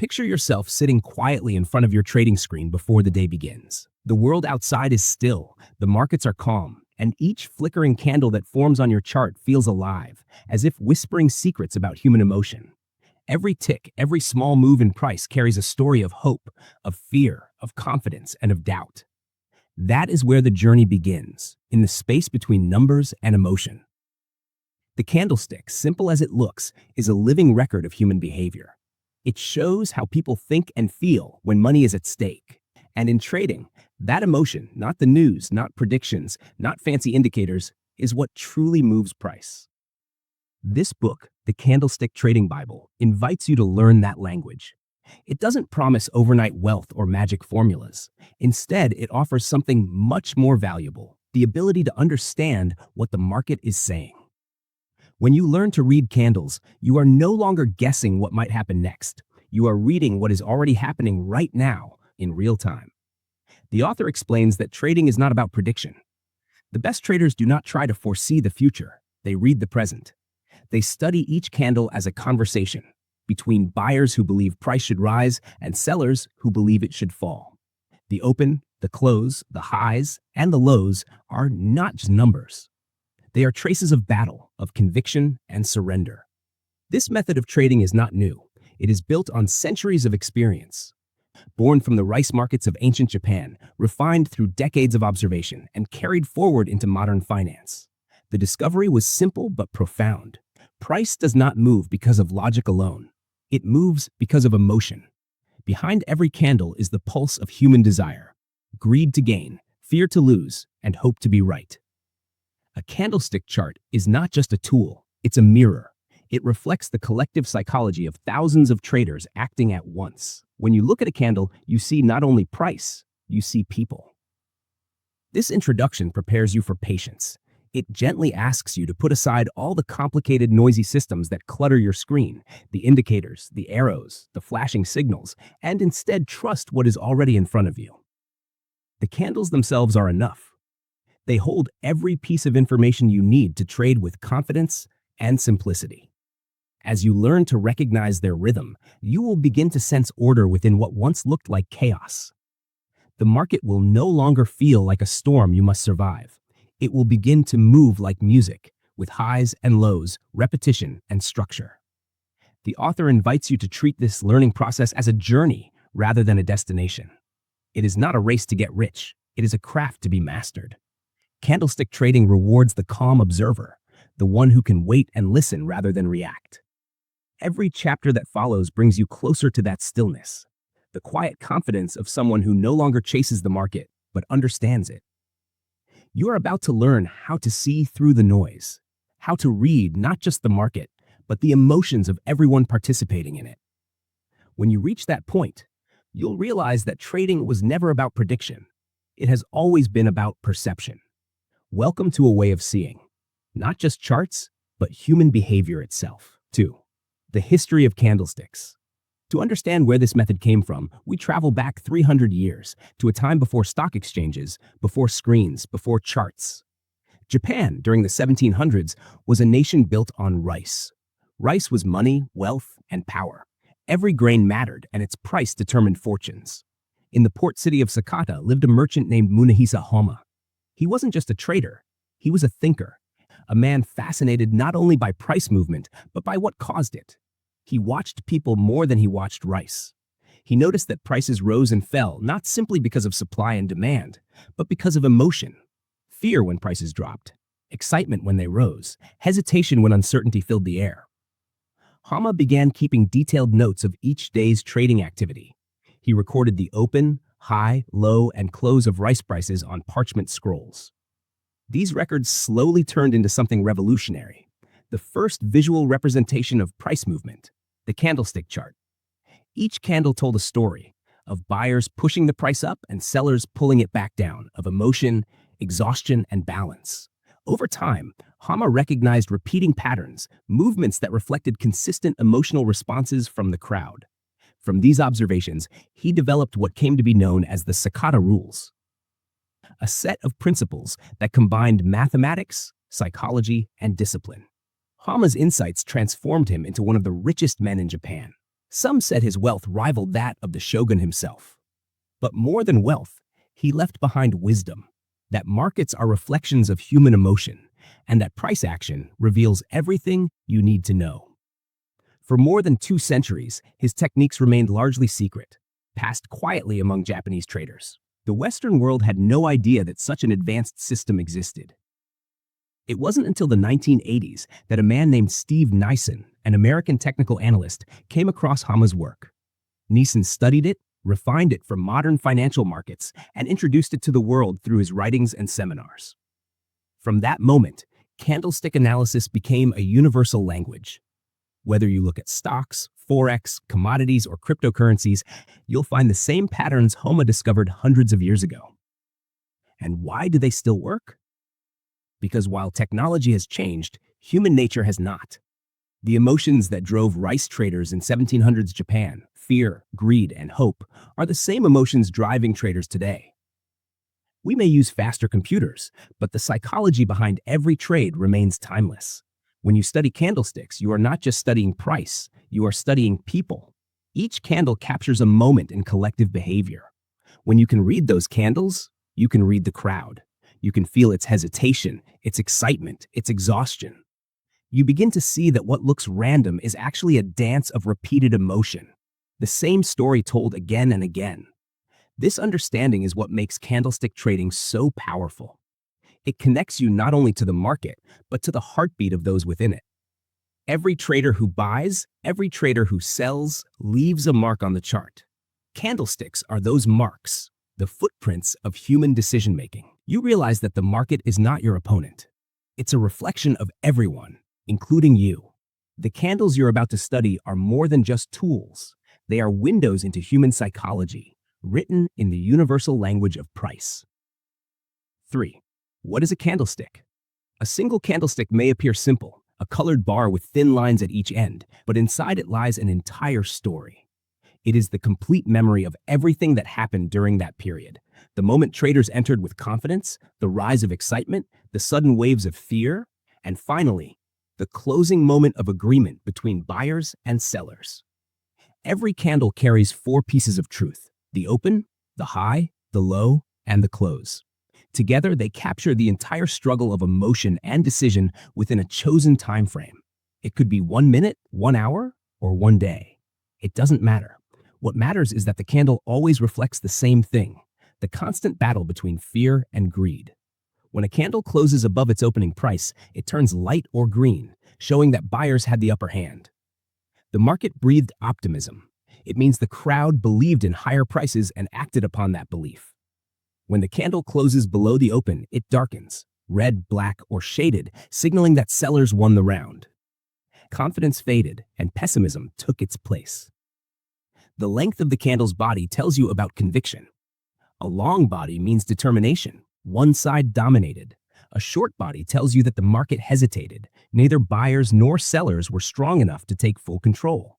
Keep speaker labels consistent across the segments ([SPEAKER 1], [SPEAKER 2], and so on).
[SPEAKER 1] Picture yourself sitting quietly in front of your trading screen before the day begins. The world outside is still, the markets are calm, and each flickering candle that forms on your chart feels alive, as if whispering secrets about human emotion. Every tick, every small move in price carries a story of hope, of fear, of confidence, and of doubt. That is where the journey begins, in the space between numbers and emotion. The candlestick, simple as it looks, is a living record of human behavior. It shows how people think and feel when money is at stake. And in trading, that emotion, not the news, not predictions, not fancy indicators, is what truly moves price. This book, The Candlestick Trading Bible, invites you to learn that language. It doesn't promise overnight wealth or magic formulas. Instead, it offers something much more valuable, the ability to understand what the market is saying. When you learn to read candles, you are no longer guessing what might happen next. You are reading what is already happening right now, in real time. The author explains that trading is not about prediction. The best traders do not try to foresee the future. They read the present. They study each candle as a conversation between buyers who believe price should rise and sellers who believe it should fall. The open, the close, the highs, and the lows are not just numbers. They are traces of battle, of conviction, and surrender. This method of trading is not new. It is built on centuries of experience. Born from the rice markets of ancient Japan, refined through decades of observation, and carried forward into modern finance. The discovery was simple but profound. Price does not move because of logic alone. It moves because of emotion. Behind every candle is the pulse of human desire: greed to gain, fear to lose, and hope to be right. A candlestick chart is not just a tool, it's a mirror. It reflects the collective psychology of thousands of traders acting at once. When you look at a candle, you see not only price, you see people. This introduction prepares you for patience. It gently asks you to put aside all the complicated, noisy systems that clutter your screen, the indicators, the arrows, the flashing signals, and instead trust what is already in front of you. The candles themselves are enough. They hold every piece of information you need to trade with confidence and simplicity. As you learn to recognize their rhythm, you will begin to sense order within what once looked like chaos. The market will no longer feel like a storm you must survive. It will begin to move like music, with highs and lows, repetition and structure. The author invites you to treat this learning process as a journey rather than a destination. It is not a race to get rich. It is a craft to be mastered. Candlestick trading rewards the calm observer, the one who can wait and listen rather than react. Every chapter that follows brings you closer to that stillness, the quiet confidence of someone who no longer chases the market, but understands it. You are about to learn how to see through the noise, how to read not just the market, but the emotions of everyone participating in it. When you reach that point, you'll realize that trading was never about prediction. It has always been about perception. Welcome to a way of seeing, not just charts, but human behavior itself. 2. The history of candlesticks. To understand where this method came from, we travel back 300 years to a time before stock exchanges, before screens, before charts. Japan, during the 1700s, was a nation built on rice. Rice was money, wealth, and power. Every grain mattered, and its price determined fortunes. In the port city of Sakata lived a merchant named Munehisa Hama. He wasn't just a trader, he was a thinker, a man fascinated not only by price movement, but by what caused it. He watched people more than he watched rice. He noticed that prices rose and fell not simply because of supply and demand, but because of emotion. Fear when prices dropped, excitement when they rose, hesitation when uncertainty filled the air. Hama began keeping detailed notes of each day's trading activity. He recorded the open, high, low, and close of rice prices on parchment scrolls. These records slowly turned into something revolutionary, the first visual representation of price movement, the candlestick chart. Each candle told a story of buyers pushing the price up and sellers pulling it back down, of emotion, exhaustion, and balance. Over time, Hama recognized repeating patterns, movements that reflected consistent emotional responses from the crowd. From these observations, he developed what came to be known as the Sakata rules, a set of principles that combined mathematics, psychology, and discipline. Hama's insights transformed him into one of the richest men in Japan. Some said his wealth rivaled that of the shogun himself. But more than wealth, he left behind wisdom, that markets are reflections of human emotion, and that price action reveals everything you need to know. For more than 2 centuries, his techniques remained largely secret, passed quietly among Japanese traders. The Western world had no idea that such an advanced system existed. It wasn't until the 1980s that a man named Steve Nison, an American technical analyst, came across Hama's work. Nison studied it, refined it for modern financial markets, and introduced it to the world through his writings and seminars. From that moment, candlestick analysis became a universal language. Whether you look at stocks, Forex, commodities, or cryptocurrencies, you'll find the same patterns Homa discovered hundreds of years ago. And why do they still work? Because while technology has changed, human nature has not. The emotions that drove rice traders in 1700s Japan, fear, greed, and hope, are the same emotions driving traders today. We may use faster computers, but the psychology behind every trade remains timeless. When you study candlesticks, you are not just studying price, you are studying people. Each candle captures a moment in collective behavior. When you can read those candles, you can read the crowd. You can feel its hesitation, its excitement, its exhaustion. You begin to see that what looks random is actually a dance of repeated emotion, the same story told again and again. This understanding is what makes candlestick trading so powerful. It connects you not only to the market, but to the heartbeat of those within it. Every trader who buys, every trader who sells, leaves a mark on the chart. Candlesticks are those marks, the footprints of human decision-making. You realize that the market is not your opponent. It's a reflection of everyone, including you. The candles you're about to study are more than just tools. They are windows into human psychology, written in the universal language of price. 3. What is a candlestick? A single candlestick may appear simple, a colored bar with thin lines at each end, but inside it lies an entire story. It is the complete memory of everything that happened during that period. The moment traders entered with confidence, the rise of excitement, the sudden waves of fear, and finally, the closing moment of agreement between buyers and sellers. Every candle carries 4 pieces of truth: the open, the high, the low, and the close. Together, they capture the entire struggle of emotion and decision within a chosen time frame. It could be 1 minute, 1 hour, or 1 day. It doesn't matter. What matters is that the candle always reflects the same thing: the constant battle between fear and greed. When a candle closes above its opening price, it turns light or green, showing that buyers had the upper hand. The market breathed optimism. It means the crowd believed in higher prices and acted upon that belief. When the candle closes below the open, it darkens, red, black, or shaded, signaling that sellers won the round. Confidence faded, and pessimism took its place. The length of the candle's body tells you about conviction. A long body means determination. One side dominated. A short body tells you that the market hesitated. Neither buyers nor sellers were strong enough to take full control.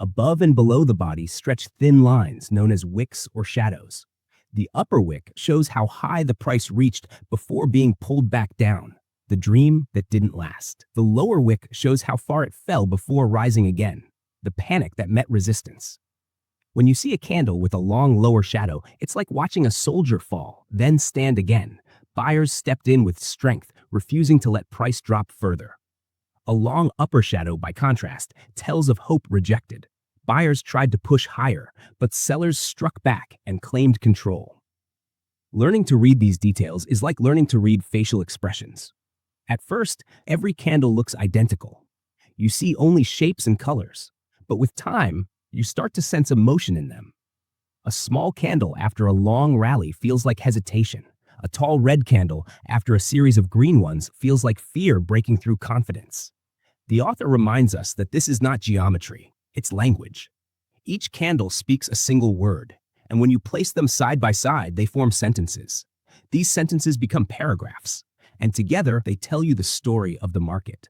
[SPEAKER 1] Above and below the body stretch thin lines known as wicks or shadows. The upper wick shows how high the price reached before being pulled back down, the dream that didn't last. The lower wick shows how far it fell before rising again, the panic that met resistance. When you see a candle with a long lower shadow, it's like watching a soldier fall, then stand again. Buyers stepped in with strength, refusing to let price drop further. A long upper shadow, by contrast, tells of hope rejected. Buyers tried to push higher, but sellers struck back and claimed control. Learning to read these details is like learning to read facial expressions. At first, every candle looks identical. You see only shapes and colors, but with time, you start to sense emotion in them. A small candle after a long rally feels like hesitation. A tall red candle after a series of green ones feels like fear breaking through confidence. The author reminds us that this is not geometry, it's language. Each candle speaks a single word, and when you place them side by side, they form sentences. These sentences become paragraphs, and together they tell you the story of the market.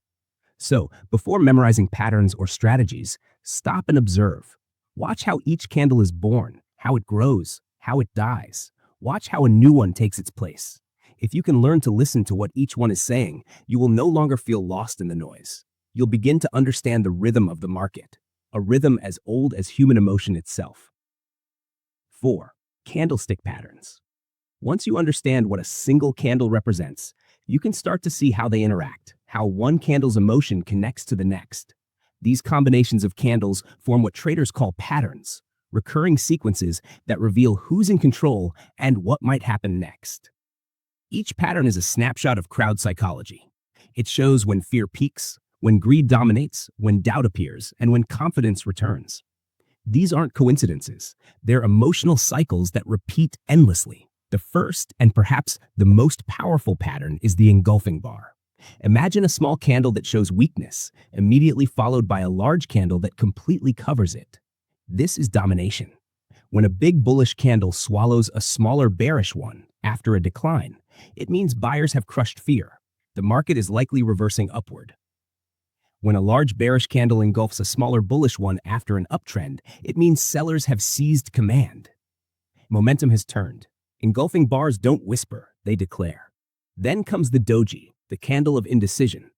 [SPEAKER 1] So, before memorizing patterns or strategies, stop and observe. Watch how each candle is born, how it grows, how it dies. Watch how a new one takes its place. If you can learn to listen to what each one is saying, you will no longer feel lost in the noise. You'll begin to understand the rhythm of the market. a rhythm as old as human emotion itself. 4. Candlestick patterns. Once you understand what a single candle represents, you can start to see how they interact, how one candle's emotion connects to the next. These combinations of candles form what traders call patterns, recurring sequences that reveal who's in control and what might happen next. Each pattern is a snapshot of crowd psychology. It shows when fear peaks, when greed dominates, when doubt appears, and when confidence returns. These aren't coincidences. They're emotional cycles that repeat endlessly. The first and perhaps the most powerful pattern is the engulfing bar. Imagine a small candle that shows weakness, immediately followed by a large candle that completely covers it. This is domination. When a big bullish candle swallows a smaller bearish one after a decline, it means buyers have crushed fear. The market is likely reversing upward. When a large bearish candle engulfs a smaller bullish one after an uptrend, it means sellers have seized command. Momentum has turned. Engulfing bars don't whisper, they declare. Then comes the doji, the candle of indecision.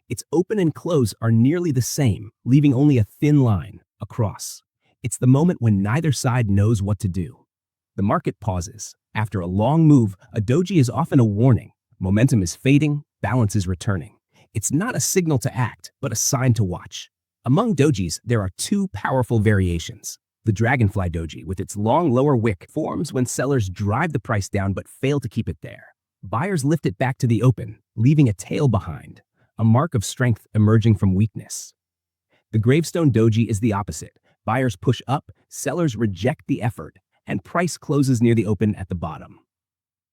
[SPEAKER 1] Its open and close are nearly the same, leaving only a thin line across. It's the moment when neither side knows what to do. The market pauses. After a long move, a doji is often a warning. Momentum is fading, balance is returning. It's not a signal to act, but a sign to watch. Among dojis, there are two powerful variations. The dragonfly doji, with its long lower wick, forms when sellers drive the price down but fail to keep it there. Buyers lift it back to the open, leaving a tail behind, a mark of strength emerging from weakness. The gravestone doji is the opposite. Buyers push up, sellers reject the effort, and price closes near the open at the bottom.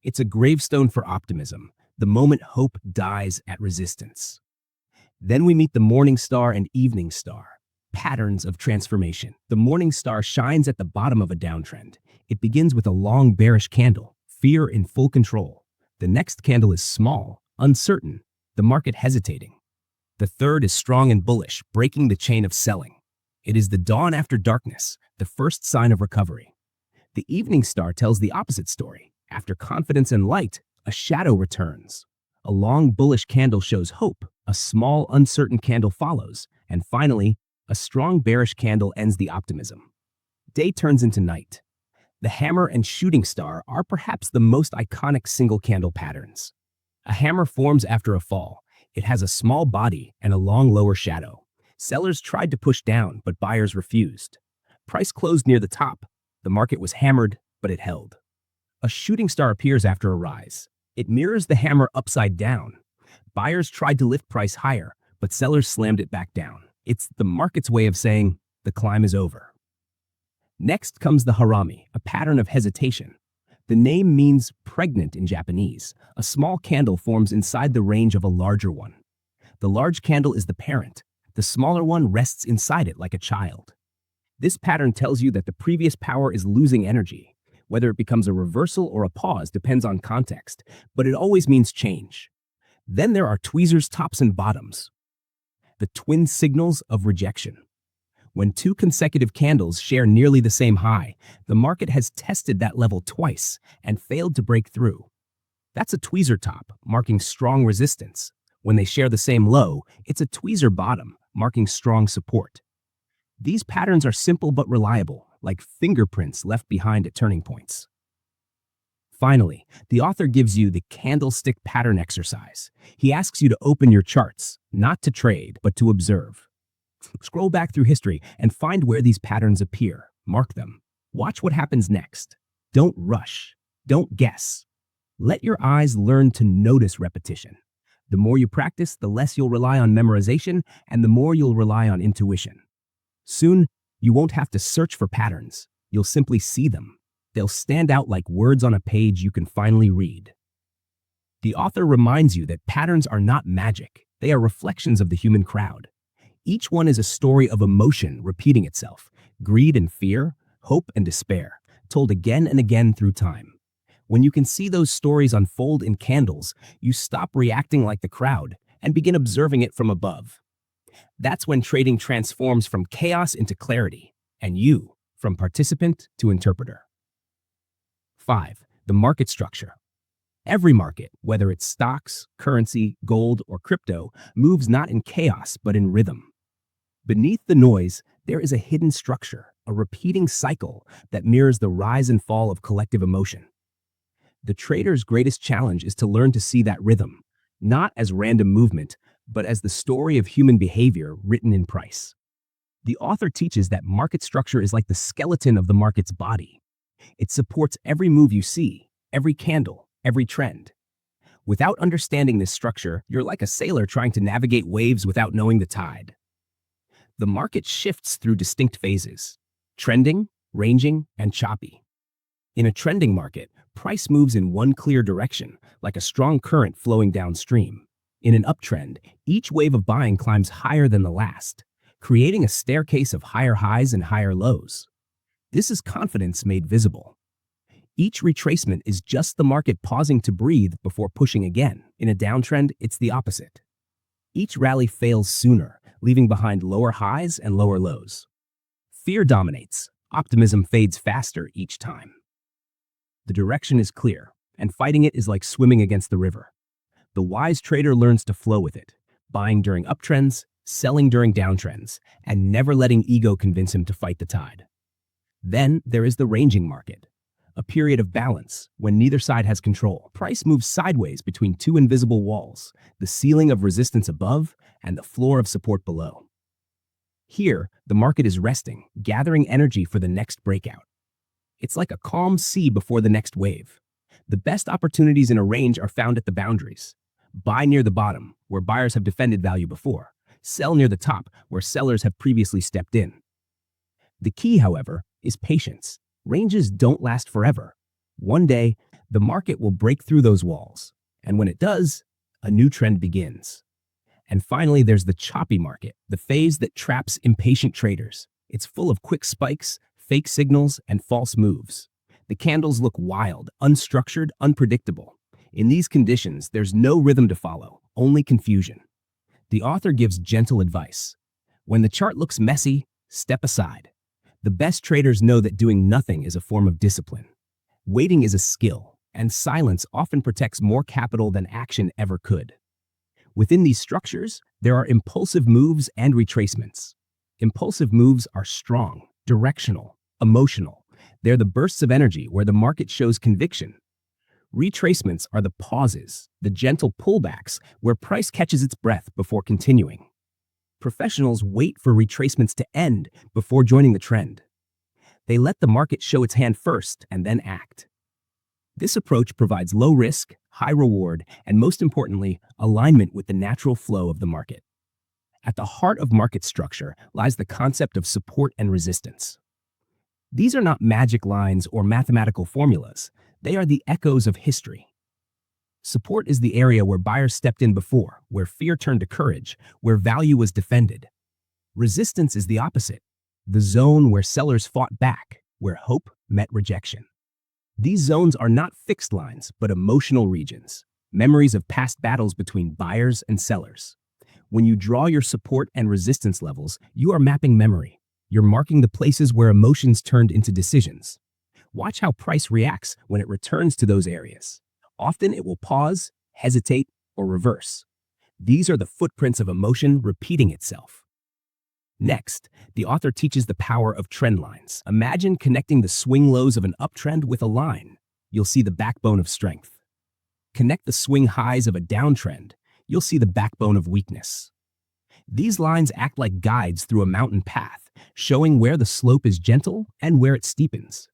[SPEAKER 1] It's a gravestone for optimism, the moment hope dies at resistance. Then we meet the morning star and evening star, patterns of transformation. The morning star shines at the bottom of a downtrend. It begins with a long bearish candle, fear in full control. The next candle is small, uncertain, the market hesitating. The third is strong and bullish, breaking the chain of selling. It is the dawn after darkness, the first sign of recovery. The evening star tells the opposite story. After confidence and light, a shadow returns. A long bullish candle shows hope, a small uncertain candle follows, and finally, a strong bearish candle ends the optimism. Day turns into night. The hammer and shooting star are perhaps the most iconic single candle patterns. A hammer forms after a fall. It has a small body and a long lower shadow. Sellers tried to push down, but buyers refused. Price closed near the top. The market was hammered, but it held. A shooting star appears after a rise. It mirrors the hammer upside down. Buyers tried to lift price higher, but sellers slammed it back down. It's the market's way of saying, the climb is over. Next comes the harami, a pattern of hesitation. The name means pregnant in Japanese. A small candle forms inside the range of a larger one. The large candle is the parent. The smaller one rests inside it like a child. This pattern tells you that the previous power is losing energy. Whether it becomes a reversal or a pause depends on context, but it always means change. Then there are tweezers, tops, and bottoms, the twin signals of rejection. When two consecutive candles share nearly the same high, the market has tested that level twice and failed to break through. That's a tweezer top, marking strong resistance. When they share the same low, it's a tweezer bottom, marking strong support. These patterns are simple but reliable, like fingerprints left behind at turning points. Finally, the author gives you the candlestick pattern exercise. He asks you to open your charts, not to trade, but to observe. Scroll back through history and find where these patterns appear. Mark them. Watch what happens next. Don't rush. Don't guess. Let your eyes learn to notice repetition. The more you practice, the less you'll rely on memorization, and the more you'll rely on intuition. Soon, you won't have to search for patterns. You'll simply see them. They'll stand out like words on a page you can finally read. The author reminds you that patterns are not magic. They are reflections of the human crowd. Each one is a story of emotion repeating itself, greed and fear, hope and despair, told again and again through time. When you can see those stories unfold in candles, you stop reacting like the crowd and begin observing it from above. That's when trading transforms from chaos into clarity, and you from participant to interpreter. 5. The market structure. Every market, whether it's stocks, currency, gold, or crypto, moves not in chaos but in rhythm. Beneath the noise, There is a hidden structure, a repeating cycle that mirrors the rise and fall of collective emotion. The trader's greatest challenge is to learn to see that rhythm, not as random movement, but as the story of human behavior written in price. The author teaches that market structure is like the skeleton of the market's body. It supports every move you see, every candle, every trend. Without understanding this structure, you're like a sailor trying to navigate waves without knowing the tide. The market shifts through distinct phases: trending, ranging, and choppy. In a trending market, price moves in one clear direction, like a strong current flowing downstream. In an uptrend, each wave of buying climbs higher than the last, creating a staircase of higher highs and higher lows. This is confidence made visible. Each retracement is just the market pausing to breathe before pushing again. In a downtrend, it's the opposite. Each rally fails sooner, leaving behind lower highs and lower lows. Fear dominates. Optimism fades faster each time. The direction is clear, and fighting it is like swimming against the river. The wise trader learns to flow with it, buying during uptrends, selling during downtrends, and never letting ego convince him to fight the tide. Then there is the ranging market, a period of balance when neither side has control. Price moves sideways between two invisible walls, the ceiling of resistance above and the floor of support below. Here, the market is resting, gathering energy for the next breakout. It's like a calm sea before the next wave. The best opportunities in a range are found at the boundaries. Buy near the bottom, where buyers have defended value before. Sell near the top, where sellers have previously stepped in. The key, however, is patience. Ranges don't last forever. One day, the market will break through those walls, and when it does, a new trend begins. And finally, there's the choppy market, the phase that traps impatient traders. It's full of quick spikes, fake signals, and false moves. The candles look wild, unstructured, unpredictable. In these conditions, there's no rhythm to follow, only confusion. The author gives gentle advice. When the chart looks messy, step aside. The best traders know that doing nothing is a form of discipline. Waiting is a skill, and silence often protects more capital than action ever could. Within these structures, there are impulsive moves and retracements. Impulsive moves are strong, directional, emotional. They're the bursts of energy where the market shows conviction. Retracements are the pauses, the gentle pullbacks where price catches its breath before continuing. Professionals wait for retracements to end before joining the trend. They let the market show its hand first and then act. This approach provides low risk, high reward, and most importantly, alignment with the natural flow of the market. At the heart of market structure lies the concept of support and resistance. These are not magic lines or mathematical formulas. They are the echoes of history. Support is the area where buyers stepped in before, where fear turned to courage, where value was defended. Resistance is the opposite, the zone where sellers fought back, where hope met rejection. These zones are not fixed lines, but emotional regions, memories of past battles between buyers and sellers. When you draw your support and resistance levels, you are mapping memory. You're marking the places where emotions turned into decisions. Watch how price reacts when it returns to those areas. Often it will pause, hesitate, or reverse. These are the footprints of emotion repeating itself. Next, the author teaches the power of trend lines. Imagine connecting the swing lows of an uptrend with a line. You'll see the backbone of strength. Connect the swing highs of a downtrend. You'll see the backbone of weakness. These lines act like guides through a mountain path, showing where the slope is gentle and where it steepens.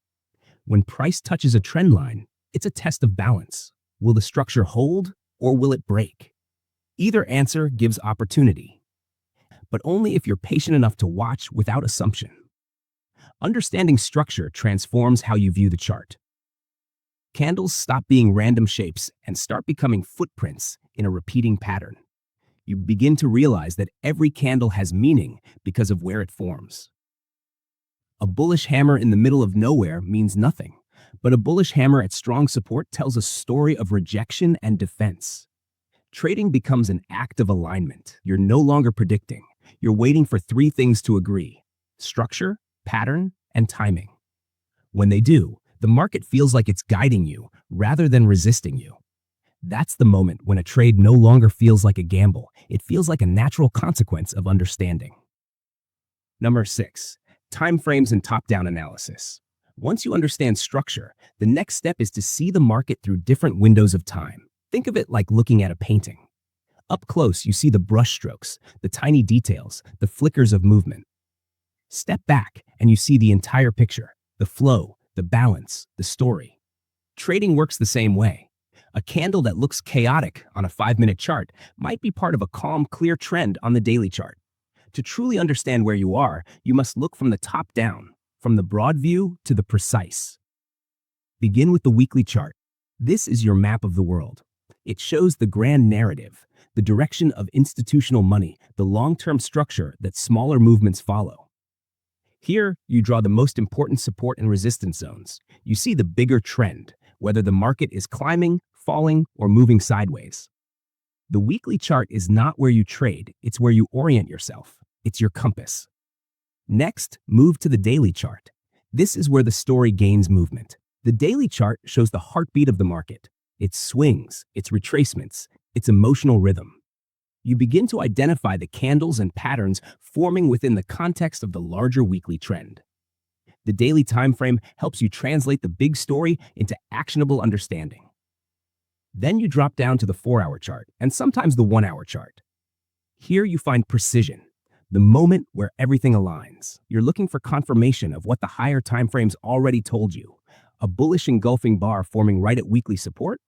[SPEAKER 1] When price touches a trend line, it's a test of balance. Will the structure hold or will it break? Either answer gives opportunity, but only if you're patient enough to watch without assumption. Understanding structure transforms how you view the chart. Candles stop being random shapes and start becoming footprints in a repeating pattern. You begin to realize that every candle has meaning because of where it forms. A bullish hammer in the middle of nowhere means nothing, but a bullish hammer at strong support tells a story of rejection and defense. Trading becomes an act of alignment. You're no longer predicting. You're waiting for three things to agree: structure, pattern, and timing. When they do, the market feels like it's guiding you rather than resisting you. That's the moment when a trade no longer feels like a gamble. It feels like a natural consequence of understanding. Number 6. Time frames and top-down analysis. Once you understand structure, the next step is to see the market through different windows of time. Think of it like looking at a painting. Up close, you see the brushstrokes, the tiny details, the flickers of movement. Step back, and you see the entire picture, the flow, the balance, the story. Trading works the same way. A candle that looks chaotic on a 5-minute chart might be part of a calm, clear trend on the daily chart. To truly understand where you are, you must look from the top down, from the broad view to the precise. Begin with the weekly chart. This is your map of the world. It shows the grand narrative, the direction of institutional money, the long-term structure that smaller movements follow. Here, you draw the most important support and resistance zones. You see the bigger trend, whether the market is climbing, falling, or moving sideways. The weekly chart is not where you trade, it's where you orient yourself. It's your compass. Next, move to the daily chart. This is where the story gains movement. The daily chart shows the heartbeat of the market, its swings, its retracements, its emotional rhythm. You begin to identify the candles and patterns forming within the context of the larger weekly trend. The daily time frame helps you translate the big story into actionable understanding. Then you drop down to the 4-hour chart and sometimes the 1-hour chart. Here you find precision, the moment where everything aligns. You're looking for confirmation of what the higher time frames already told you, a bullish engulfing bar forming right at weekly support,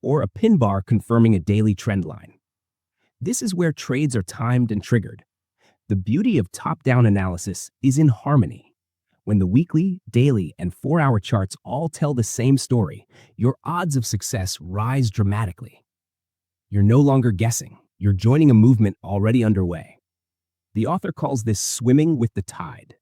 [SPEAKER 1] or a pin bar confirming a daily trend line. This is where trades are timed and triggered. The beauty of top-down analysis is in harmony. When the weekly, daily, and 4-hour charts all tell the same story, your odds of success rise dramatically. You're no longer guessing. You're joining a movement already underway. The author calls this swimming with the tide.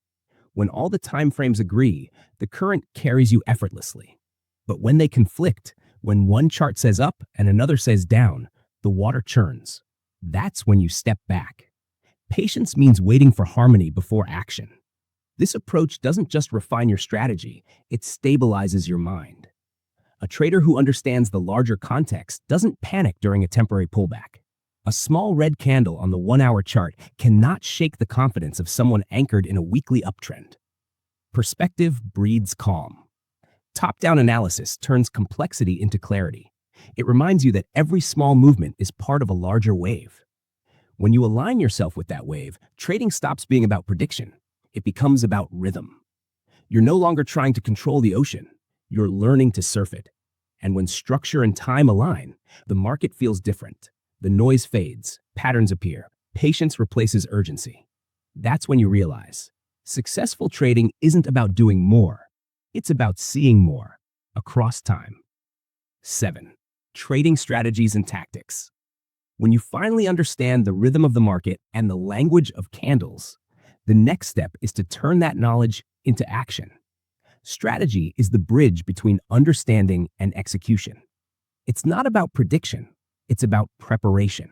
[SPEAKER 1] When all the time frames agree, the current carries you effortlessly. But when they conflict, when one chart says up and another says down, the water churns. That's when you step back. Patience means waiting for harmony before action. This approach doesn't just refine your strategy, it stabilizes your mind. A trader who understands the larger context doesn't panic during a temporary pullback. A small red candle on the 1-hour chart cannot shake the confidence of someone anchored in a weekly uptrend. Perspective breeds calm. Top-down analysis turns complexity into clarity. It reminds you that every small movement is part of a larger wave. When you align yourself with that wave, trading stops being about prediction. It becomes about rhythm. You're no longer trying to control the ocean. You're learning to surf it. And when structure and time align, the market feels different. The noise fades, patterns appear, patience replaces urgency. That's when you realize successful trading isn't about doing more. It's about seeing more across time. 7. Trading strategies and tactics. When you finally understand the rhythm of the market and the language of candles, the next step is to turn that knowledge into action. Strategy is the bridge between understanding and execution. It's not about prediction, it's about preparation.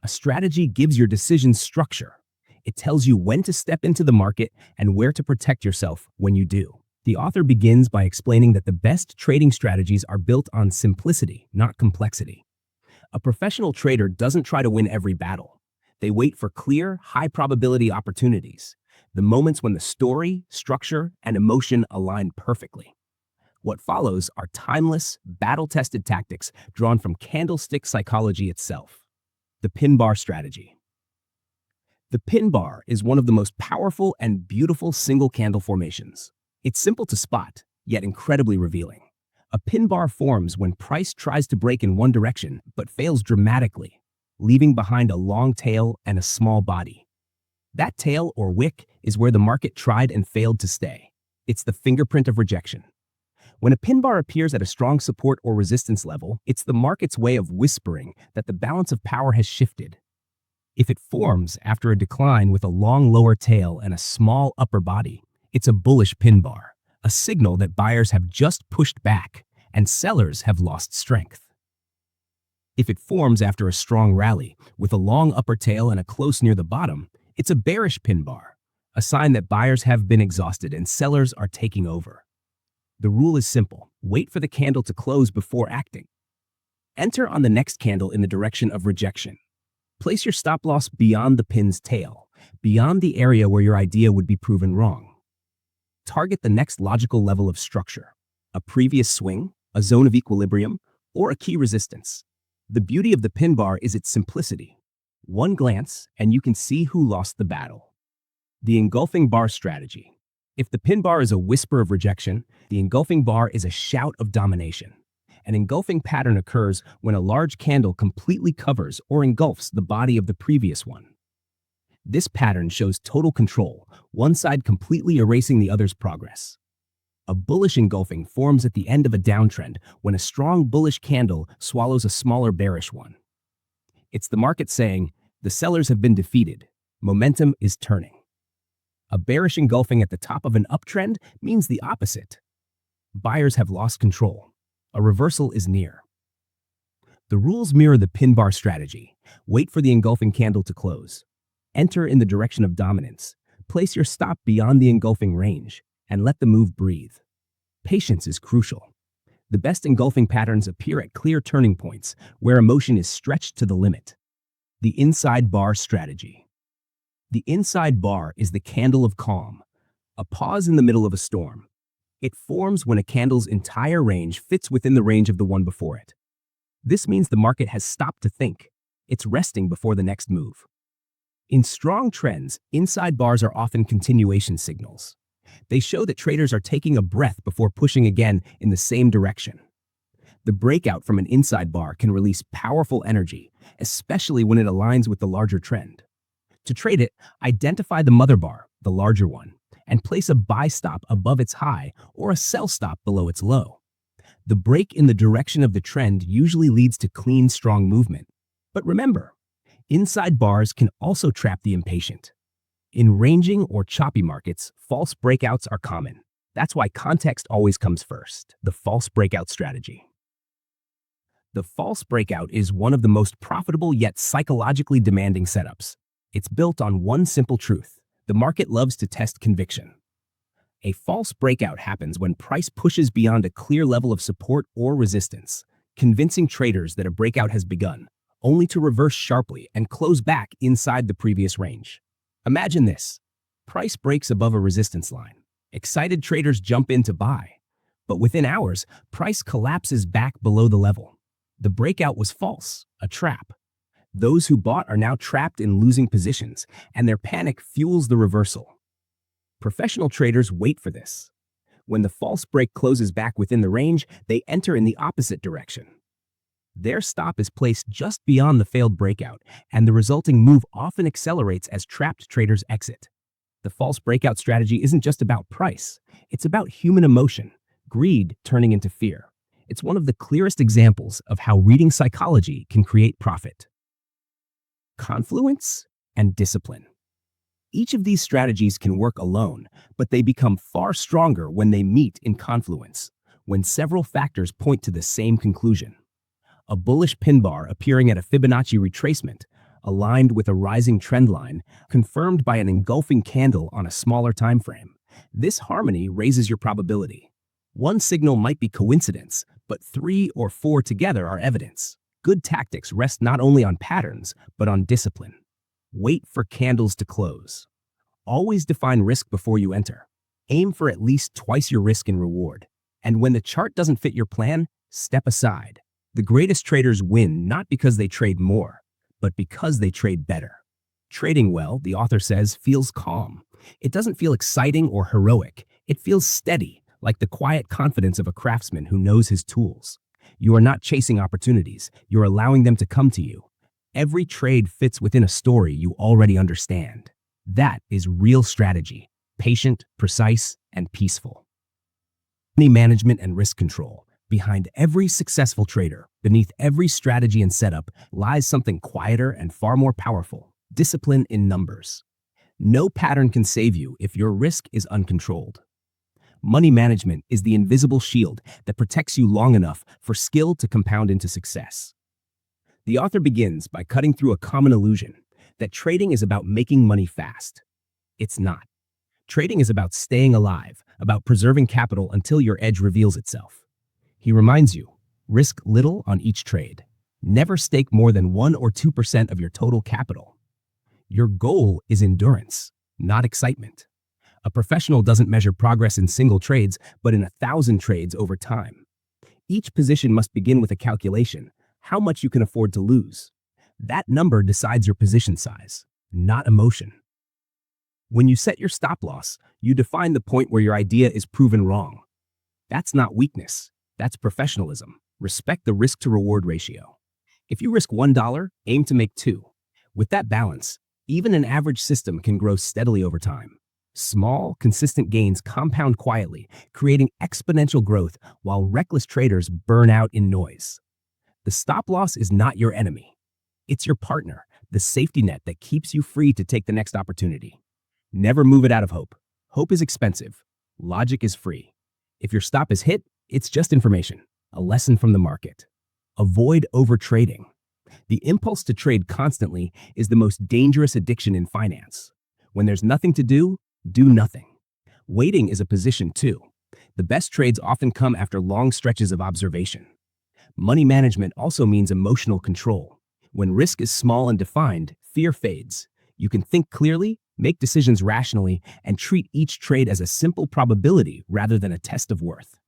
[SPEAKER 1] A strategy gives your decisions structure. It tells you when to step into the market and where to protect yourself when you do. The author begins by explaining that the best trading strategies are built on simplicity, not complexity. A professional trader doesn't try to win every battle. They wait for clear, high-probability opportunities, the moments when the story, structure, and emotion align perfectly. What follows are timeless, battle-tested tactics drawn from candlestick psychology itself. The pin bar strategy. The pin bar is one of the most powerful and beautiful single candle formations. It's simple to spot, yet incredibly revealing. A pin bar forms when price tries to break in one direction but fails dramatically, leaving behind a long tail and a small body. That tail or wick is where the market tried and failed to stay. It's the fingerprint of rejection. When a pin bar appears at a strong support or resistance level, it's the market's way of whispering that the balance of power has shifted. If it forms after a decline with a long lower tail and a small upper body, it's a bullish pin bar, a signal that buyers have just pushed back and sellers have lost strength. If it forms after a strong rally with a long upper tail and a close near the bottom, it's a bearish pin bar, a sign that buyers have been exhausted and sellers are taking over. The rule is simple. Wait for the candle to close before acting. Enter on the next candle in the direction of rejection. Place your stop loss beyond the pin's tail, beyond the area where your idea would be proven wrong. Target the next logical level of structure, a previous swing, a zone of equilibrium, or a key resistance. The beauty of the pin bar is its simplicity. One glance, and you can see who lost the battle. The engulfing bar strategy. If the pin bar is a whisper of rejection, the engulfing bar is a shout of domination. An engulfing pattern occurs when a large candle completely covers or engulfs the body of the previous one. This pattern shows total control, one side completely erasing the other's progress. A bullish engulfing forms at the end of a downtrend when a strong bullish candle swallows a smaller bearish one. It's the market saying, the sellers have been defeated, momentum is turning. A bearish engulfing at the top of an uptrend means the opposite. Buyers have lost control. A reversal is near. The rules mirror the pin bar strategy. Wait for the engulfing candle to close. Enter in the direction of dominance. Place your stop beyond the engulfing range and let the move breathe. Patience is crucial. The best engulfing patterns appear at clear turning points where emotion is stretched to the limit. The inside bar strategy. The inside bar is the candle of calm, a pause in the middle of a storm. It forms when a candle's entire range fits within the range of the one before it. This means the market has stopped to think. It's resting before the next move. In strong trends, inside bars are often continuation signals. They show that traders are taking a breath before pushing again in the same direction. The breakout from an inside bar can release powerful energy, especially when it aligns with the larger trend. To trade it, identify the mother bar, the larger one, and place a buy stop above its high or a sell stop below its low. The break in the direction of the trend usually leads to clean, strong movement. But remember, inside bars can also trap the impatient. In ranging or choppy markets, false breakouts are common. That's why context always comes first. The false breakout strategy. The false breakout is one of the most profitable yet psychologically demanding setups. It's built on one simple truth. The market loves to test conviction. A false breakout happens when price pushes beyond a clear level of support or resistance, convincing traders that a breakout has begun, only to reverse sharply and close back inside the previous range. Imagine this. Price breaks above a resistance line. Excited traders jump in to buy. But within hours, price collapses back below the level. The breakout was false, a trap. Those who bought are now trapped in losing positions, and their panic fuels the reversal. Professional traders wait for this. When the false break closes back within the range, they enter in the opposite direction. Their stop is placed just beyond the failed breakout, and the resulting move often accelerates as trapped traders exit. The false breakout strategy isn't just about price. It's about human emotion, greed turning into fear. It's one of the clearest examples of how reading psychology can create profit. Confluence and discipline. Each of these strategies can work alone, but they become far stronger when they meet in confluence, when several factors point to the same conclusion. A bullish pin bar appearing at a Fibonacci retracement, aligned with a rising trend line, confirmed by an engulfing candle on a smaller time frame. This harmony raises your probability. One signal might be coincidence, but 3 or 4 together are evidence. Good tactics rest not only on patterns, but on discipline. Wait for candles to close. Always define risk before you enter. Aim for at least twice your risk in reward. And when the chart doesn't fit your plan, step aside. The greatest traders win not because they trade more, but because they trade better. Trading well, the author says, feels calm. It doesn't feel exciting or heroic. It feels steady, like the quiet confidence of a craftsman who knows his tools. You are not chasing opportunities. You're allowing them to come to you. Every trade fits within a story you already understand. That is real strategy, patient, precise, and peaceful. Money management and risk control. Behind every successful trader, beneath every strategy and setup, lies something quieter and far more powerful: discipline in numbers. No pattern can save you if your risk is uncontrolled. Money management is the invisible shield that protects you long enough for skill to compound into success. The author begins by cutting through a common illusion that trading is about making money fast. It's not. Trading is about staying alive, about preserving capital until your edge reveals itself. He reminds you, risk little on each trade. Never stake more than 1 or 2% of your total capital. Your goal is endurance, not excitement. A professional doesn't measure progress in single trades, but in 1,000 trades over time. Each position must begin with a calculation, how much you can afford to lose. That number decides your position size, not emotion. When you set your stop loss, you define the point where your idea is proven wrong. That's not weakness, that's professionalism. Respect the risk to reward ratio. If you risk $1, aim to make 2. With that balance, even an average system can grow steadily over time. Small, consistent gains compound quietly, creating exponential growth while reckless traders burn out in noise. The stop loss is not your enemy. It's your partner, the safety net that keeps you free to take the next opportunity. Never move it out of hope. Hope is expensive. Logic is free. If your stop is hit, it's just information, a lesson from the market. Avoid overtrading. The impulse to trade constantly is the most dangerous addiction in finance. When there's nothing to do nothing. Waiting is a position too. The best trades often come after long stretches of observation. Money management also means emotional control. When risk is small and defined, fear fades. You can think clearly, make decisions rationally, and treat each trade as a simple probability rather than a test of worth.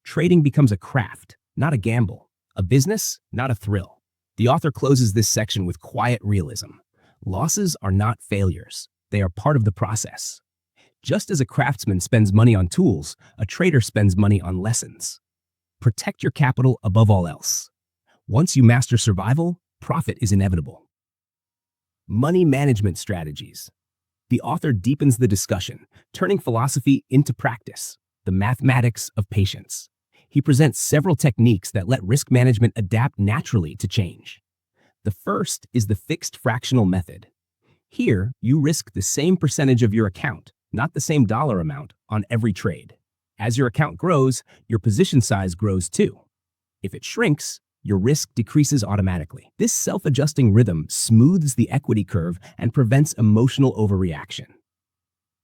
[SPEAKER 1] Trading becomes a craft, not a gamble. A business, not a thrill. The author closes this section with quiet realism. Losses are not failures. They are part of the process. Just as a craftsman spends money on tools, a trader spends money on lessons. Protect your capital above all else. Once you master survival, profit is inevitable. Money management strategies. The author deepens the discussion, turning philosophy into practice, the mathematics of patience. He presents several techniques that let risk management adapt naturally to change. The first is the fixed fractional method. Here, you risk the same percentage of your account, not the same dollar amount, on every trade. As your account grows, your position size grows too. If it shrinks, your risk decreases automatically. This self-adjusting rhythm smooths the equity curve and prevents emotional overreaction.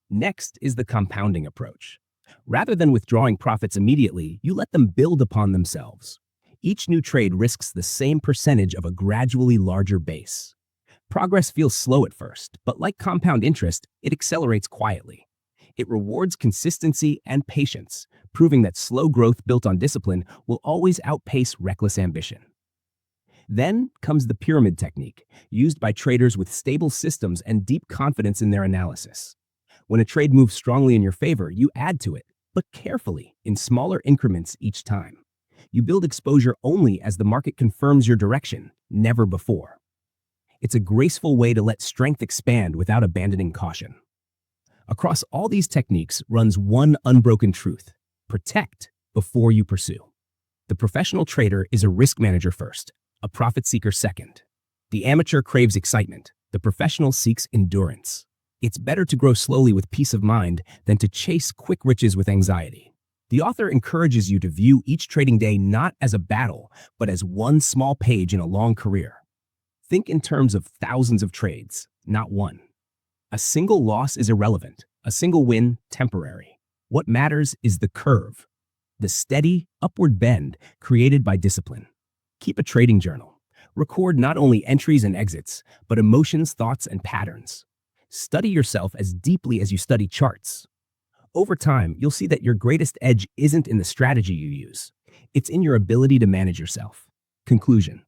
[SPEAKER 1] Next is the compounding approach. Rather than withdrawing profits immediately, you let them build upon themselves. Each new trade risks the same percentage of a gradually larger base. Progress feels slow at first, but like compound interest, it accelerates quietly. It rewards consistency and patience, proving that slow growth built on discipline will always outpace reckless ambition. Then comes the pyramid technique, used by traders with stable systems and deep confidence in their analysis. When a trade moves strongly in your favor, you add to it, but carefully, in smaller increments each time. You build exposure only as the market confirms your direction, never before. It's a graceful way to let strength expand without abandoning caution. Across all these techniques runs one unbroken truth: protect before you pursue. The professional trader is a risk manager first, a profit seeker second. The amateur craves excitement. The professional seeks endurance. It's better to grow slowly with peace of mind than to chase quick riches with anxiety. The author encourages you to view each trading day not as a battle, but as one small page in a long career. Think in terms of thousands of trades, not one. A single loss is irrelevant, a single win temporary. What matters is the curve, the steady, upward bend created by discipline. Keep a trading journal. Record not only entries and exits, but emotions, thoughts, and patterns. Study yourself as deeply as you study charts. Over time, you'll see that your greatest edge isn't in the strategy you use. It's in your ability to manage yourself. Conclusion.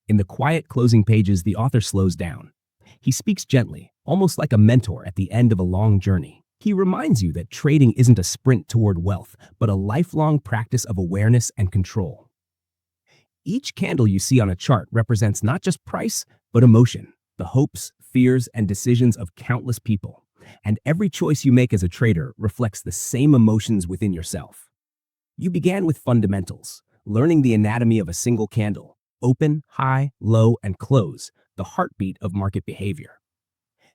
[SPEAKER 1] In the quiet closing pages, the author slows down. He speaks gently, almost like a mentor at the end of a long journey. He reminds you that trading isn't a sprint toward wealth, but a lifelong practice of awareness and control. Each candle you see on a chart represents not just price, but emotion, the hopes, fears, and decisions of countless people. And every choice you make as a trader reflects the same emotions within yourself. You began with fundamentals, learning the anatomy of a single candle: open, high, low, and close, the heartbeat of market behavior.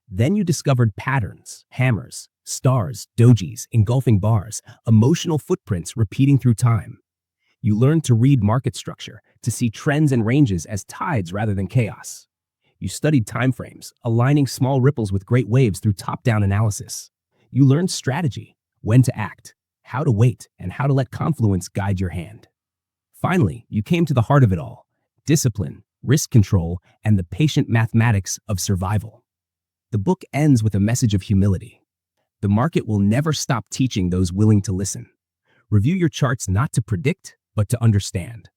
[SPEAKER 1] Then you discovered patterns, hammers, stars, dojis, engulfing bars, emotional footprints repeating through time. You learned to read market structure, to see trends and ranges as tides rather than chaos. You studied timeframes, aligning small ripples with great waves through top-down analysis. You learned strategy, when to act, how to wait, and how to let confluence guide your hand. Finally, you came to the heart of it all: discipline, risk control, and the patient mathematics of survival. The book ends with a message of humility. The market will never stop teaching those willing to listen. Review your charts not to predict, but to understand.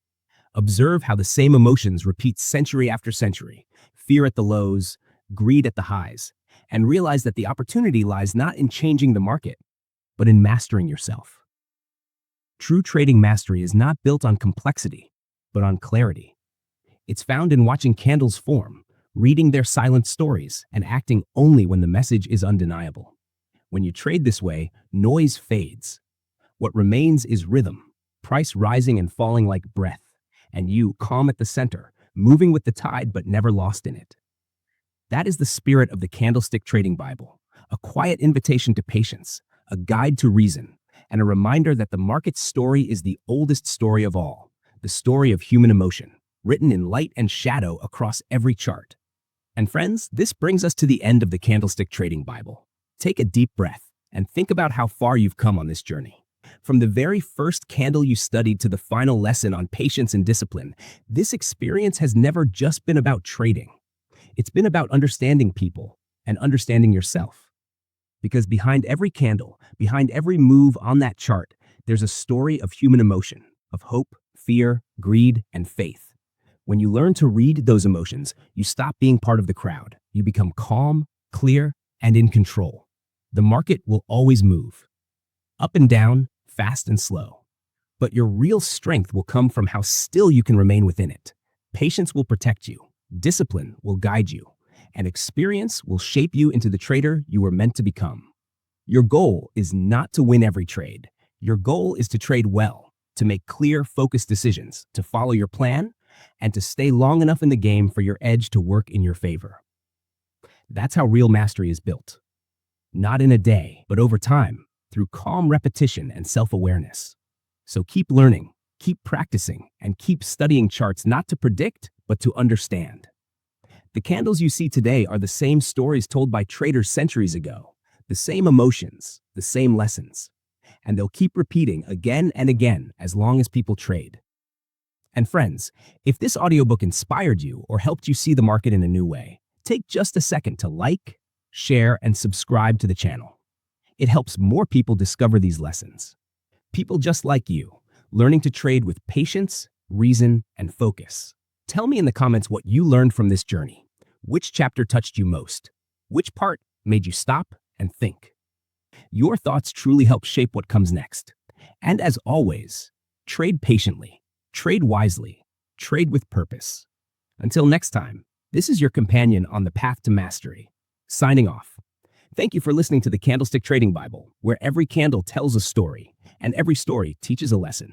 [SPEAKER 1] Observe how the same emotions repeat century after century: fear at the lows, greed at the highs, and realize that the opportunity lies not in changing the market, but in mastering yourself. True trading mastery is not built on complexity, but on clarity. It's found in watching candles form, reading their silent stories, and acting only when the message is undeniable. When you trade this way, noise fades. What remains is rhythm, price rising and falling like breath, and you calm at the center, moving with the tide but never lost in it. That is the spirit of the Candlestick Trading Bible, a quiet invitation to patience, a guide to reason, and a reminder that the market's story is the oldest story of all, the story of human emotion, written in light and shadow across every chart. And friends, this brings us to the end of the Candlestick Trading Bible. Take a deep breath and think about how far you've come on this journey. From the very first candle you studied to the final lesson on patience and discipline, this experience has never just been about trading. It's been about understanding people and understanding yourself. Because behind every candle, behind every move on that chart, there's a story of human emotion, of hope, fear, greed, and faith. When you learn to read those emotions, you stop being part of the crowd. You become calm, clear, and in control. The market will always move, up and down, fast and slow. But your real strength will come from how still you can remain within it. Patience will protect you, discipline will guide you, and experience will shape you into the trader you were meant to become. Your goal is not to win every trade. Your goal is to trade well, to make clear, focused decisions, to follow your plan, and to stay long enough in the game for your edge to work in your favor. That's how real mastery is built. Not in a day, but over time, through calm repetition and self-awareness. So keep learning, keep practicing, and keep studying charts not to predict, but to understand. The candles you see today are the same stories told by traders centuries ago, the same emotions, the same lessons. And they'll keep repeating again and again as long as people trade. And friends, if this audiobook inspired you or helped you see the market in a new way, take just a second to like, share, and subscribe to the channel. It helps more people discover these lessons. People just like you, learning to trade with patience, reason, and focus. Tell me in the comments what you learned from this journey. Which chapter touched you most? Which part made you stop and think? Your thoughts truly help shape what comes next. And as always, trade patiently, trade wisely, trade with purpose. Until next time, this is your companion on the path to mastery. Signing off. Thank you for listening to the Candlestick Trading Bible, where every candle tells a story, and every story teaches a lesson.